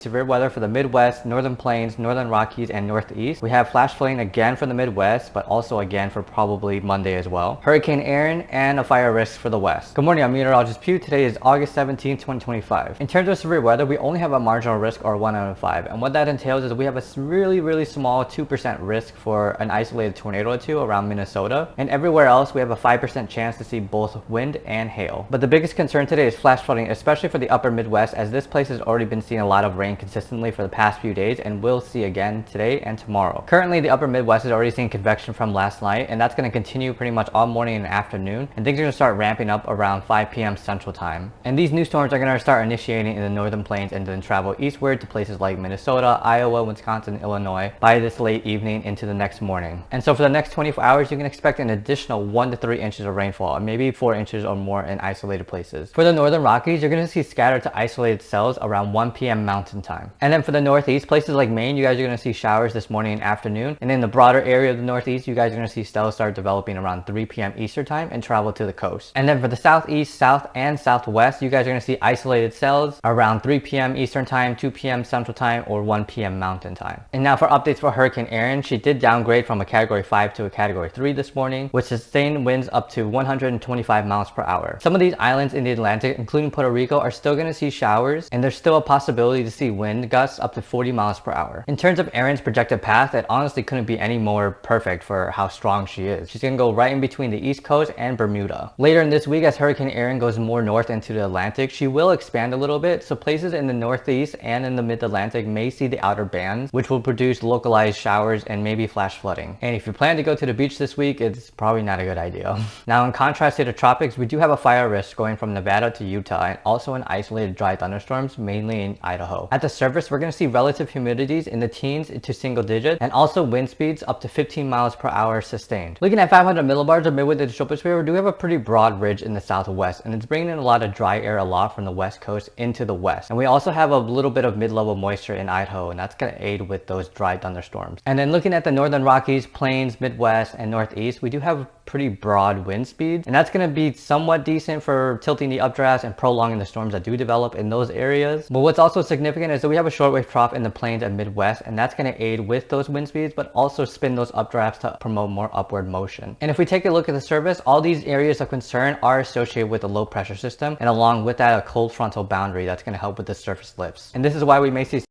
Severe weather for the Midwest, Northern Plains, Northern Rockies, and Northeast. We have flash flooding again for the Midwest, but also again for probably Monday as well. Hurricane Erin and a fire risk for the West. Good morning, I'm meteorologist Pew. Today is August 17, 2025. In terms of severe weather, we only have a marginal risk or 1 out of 5. And what that entails is we have a really small 2% risk for an isolated tornado or two around Minnesota. And everywhere else, we have a 5% chance to see both wind and hail. But the biggest concern today is flash flooding, especially for the upper Midwest, as this place has already been seeing a lot of rain consistently for the past few days and will see again today and tomorrow. Currently, the upper Midwest is already seeing convection from last night, and that's going to continue pretty much all morning and afternoon, and things are going to start ramping up around 5 p.m. Central Time. And these new storms are going to start initiating in the Northern Plains and then travel eastward to places like Minnesota, Iowa, Wisconsin, Illinois by this late evening into the next morning. And so for the next 24 hours, you can expect an additional 1 to 3 inches of rainfall, and maybe 4 inches or more in isolated places. For the Northern Rockies, you're going to see scattered to isolated cells around 1 p.m. Mountain Time. And then for the Northeast, places like Maine, you guys are going to see showers this morning and afternoon. And in the broader area of the Northeast, you guys are going to see cells start developing around 3 p.m. Eastern Time and travel to the coast. And then for the Southeast, South, and Southwest, you guys are going to see isolated cells around 3 p.m. Eastern Time, 2 p.m. Central Time, or 1 p.m. Mountain Time. And now for updates for Hurricane Erin, she did downgrade from a Category 5 to a Category 3 this morning, with sustained winds up to 125 miles per hour. Some of these islands in the Atlantic, including Puerto Rico, are still going to see showers, and there's still a possibility to see wind gusts up to 40 miles per hour. In terms of Erin's projected path, it honestly couldn't be any more perfect for how strong she is. She's going to go right in between the East Coast and Bermuda. Later in this week, as Hurricane Erin goes more north into the Atlantic, she will expand a little bit, so places in the Northeast and in the Mid-Atlantic may see the outer bands, which will produce localized showers and maybe flash flooding. And if you plan to go to the beach this week, it's probably not a good idea. Now, in contrast to the tropics, we do have a fire risk going from Nevada to Utah, and also an isolated dry thunderstorms, mainly in Idaho. At the surface, we're going to see relative humidities in the teens to single digits, and also wind speeds up to 15 miles per hour sustained. Looking at 500 millibars or midway to the troposphere, we do have a pretty broad ridge in the southwest, and it's bringing in a lot of dry air aloft from the west coast into the west. And we also have a little bit of mid-level moisture in Idaho, and that's going to aid with those dry thunderstorms. And then looking at the Northern Rockies, Plains, Midwest, and Northeast, we do have pretty broad wind speeds, and that's going to be somewhat decent for tilting the updrafts and prolonging the storms that do develop in those areas. But what's also significant is that we have a shortwave trough in the Plains and Midwest, and that's going to aid with those wind speeds, but also spin those updrafts to promote more upward motion. And if we take a look at the surface, all these areas of concern are associated with a low pressure system, and along with that, a cold frontal boundary that's going to help with the surface lifts. And this is why we may see